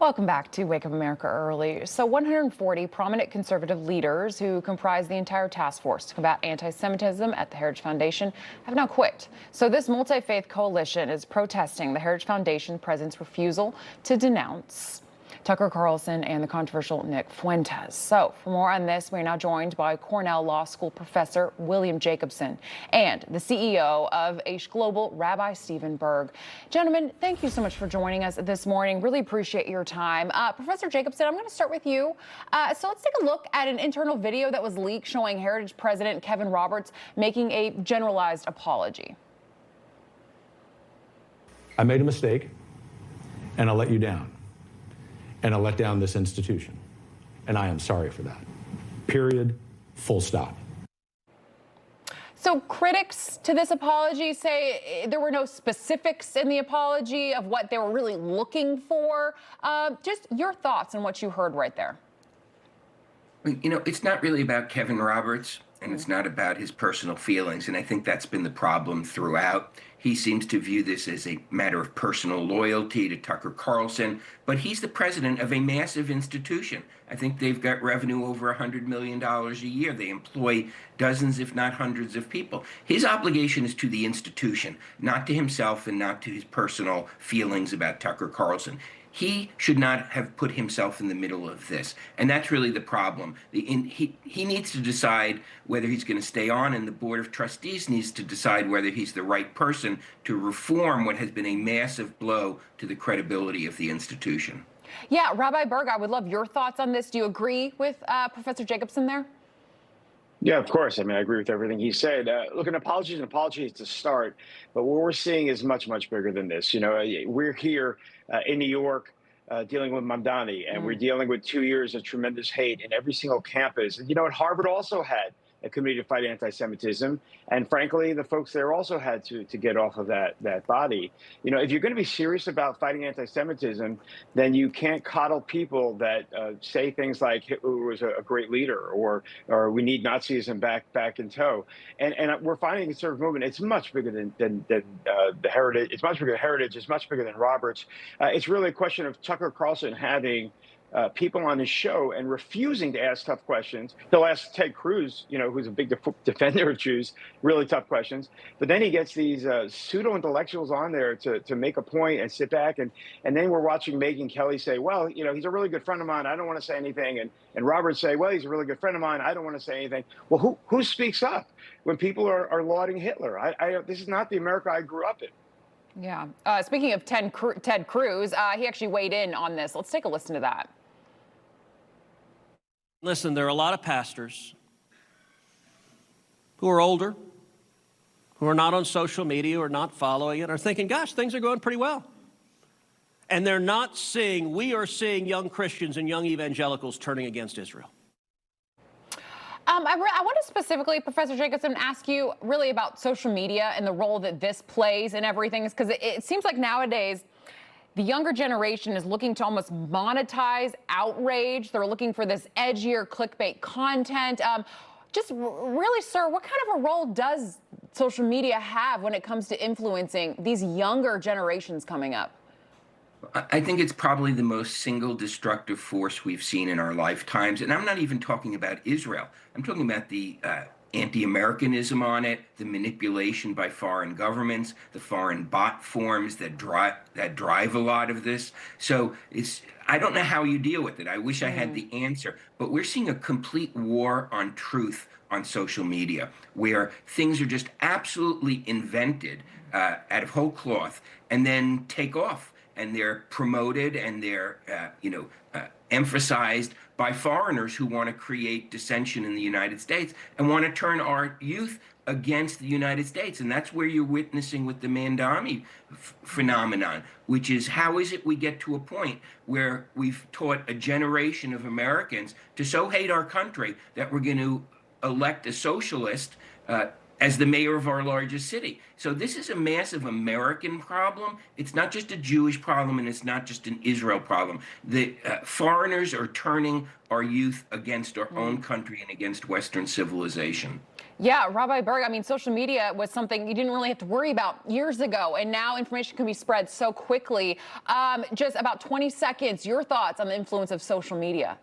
Welcome back to Wake Up America Early. So 140 prominent conservative leaders who comprise the entire task force to combat anti-Semitism at the Heritage Foundation have now quit. So this multi-faith coalition is protesting the Heritage Foundation president's refusal to denounce Tucker Carlson and the controversial Nick Fuentes. So for more on this, we're now joined by Cornell Law School professor William Jacobson and the CEO of Aish Global, Rabbi Burg. Gentlemen, thank you so much for joining us this morning. Really appreciate your time. Professor Jacobson, I'm going to start with you. So let's take a look at an internal video that was leaked showing Heritage President Kevin Roberts making a generalized apology. I made a mistake, and I let you down. And I let down this institution. And I am sorry for that. Period. Full stop. So critics to this apology say there were no specifics in the apology of what they were really looking for. Just your thoughts on what you heard right there. You know, it's not really about Kevin Roberts, and it's not about his personal feelings. And I think that's been the problem throughout. He seems to view this as a matter of personal loyalty to Tucker Carlson, but he's the president of a massive institution. I think they've got revenue over $100 million a year. They employ dozens, if not hundreds of people. His obligation is to the institution, not to himself and not to his personal feelings about Tucker Carlson. He should not have put himself in the middle of this. And that's really the problem. He needs to decide whether he's going to stay on, and the Board of Trustees needs to decide whether he's the right person to reform what has been a massive blow to the credibility of the institution. Yeah, Rabbi Burg, I would love your thoughts on this. Do you agree with Professor Jacobson there? Yeah, of course. I mean, I agree with everything he said. Look, an apology is an apology to start, but what we're seeing is much, much bigger than this. You know, we're here in New York dealing with Mamdani, and we're dealing with 2 years of tremendous hate in every single campus. And, you know, at Harvard also had a committee to fight anti-Semitism. And frankly, the folks there also had to get off of that body. You know, if you're going to be serious about fighting anti-Semitism, then you can't coddle people that say things like Hitler was a great leader, or we need Nazism back in tow. And we're finding the conservative movement, it's much bigger than the Heritage. It's much bigger than Heritage. It's much bigger than Roberts. It's really a question of Tucker Carlson having people on his show and refusing to ask tough questions. He'll ask Ted Cruz, you know, who's a big defender of Jews, really tough questions. But then he gets these pseudo-intellectuals on there to make a point and sit back. And then we're watching Megyn Kelly say, well, you know, he's a really good friend of mine. I don't want to say anything. And Robert say, well, he's a really good friend of mine. I don't want to say anything. Well, who speaks up when people are lauding Hitler? This is not the America I grew up in. Yeah. Speaking of Ted Cruz, he actually weighed in on this. Let's take a listen to that. Listen, there are a lot of pastors who are older, who are not on social media or not following it, are thinking, gosh, things are going pretty well. And they're not seeing, we are seeing young Christians and young evangelicals turning against Israel. I want to specifically, Professor Jacobson, ask you really about social media and the role that this plays in everything, because it seems like nowadays the younger generation is looking to almost monetize outrage. They're looking for this edgier clickbait content. Just really, sir, what kind of a role does social media have when it comes to influencing these younger generations coming up? I think it's probably the most single destructive force we've seen in our lifetimes. And I'm not even talking about Israel. I'm talking about the anti-Americanism on it, the manipulation by foreign governments, the foreign bot forms that drive a lot of this. So I don't know how you deal with it. I wish I had the answer. But we're seeing a complete war on truth on social media, where things are just absolutely invented out of whole cloth and then take off. And they're promoted and they're, emphasized by foreigners who want to create dissension in the United States and want to turn our youth against the United States. And that's where you're witnessing with the Mamdani phenomenon, which is how is it we get to a point where we've taught a generation of Americans to so hate our country that we're going to elect a socialist as the mayor of our largest city. So this is a massive American problem. It's not just a Jewish problem, and it's not just an Israel problem. The foreigners are turning our youth against our own country and against Western civilization. Yeah, Rabbi Burg, I mean, social media was something you didn't really have to worry about years ago, and now information can be spread so quickly. Just about 20 seconds, your thoughts on the influence of social media.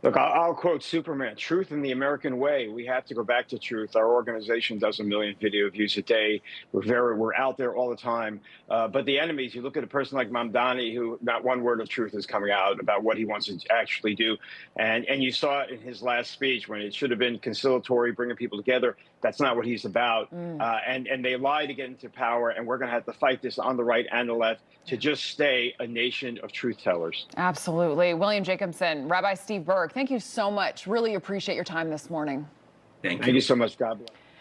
Look, I'll quote Superman, truth in the American way. We have to go back to truth. Our organization does 1 million video views a day. We're out there all the time. But the enemies, you look at a person like Mamdani, who not one word of truth is coming out about what he wants to actually do. And you saw it in his last speech when it should have been conciliatory, bringing people together. That's not what he's about. And they lie to get into power. And we're going to have to fight this on the right and the left to just stay a nation of truth tellers. Absolutely. William Jacobson, Rabbi Steve Burg, thank you so much. Really appreciate your time this morning. Thank you. Thank you so much. God bless.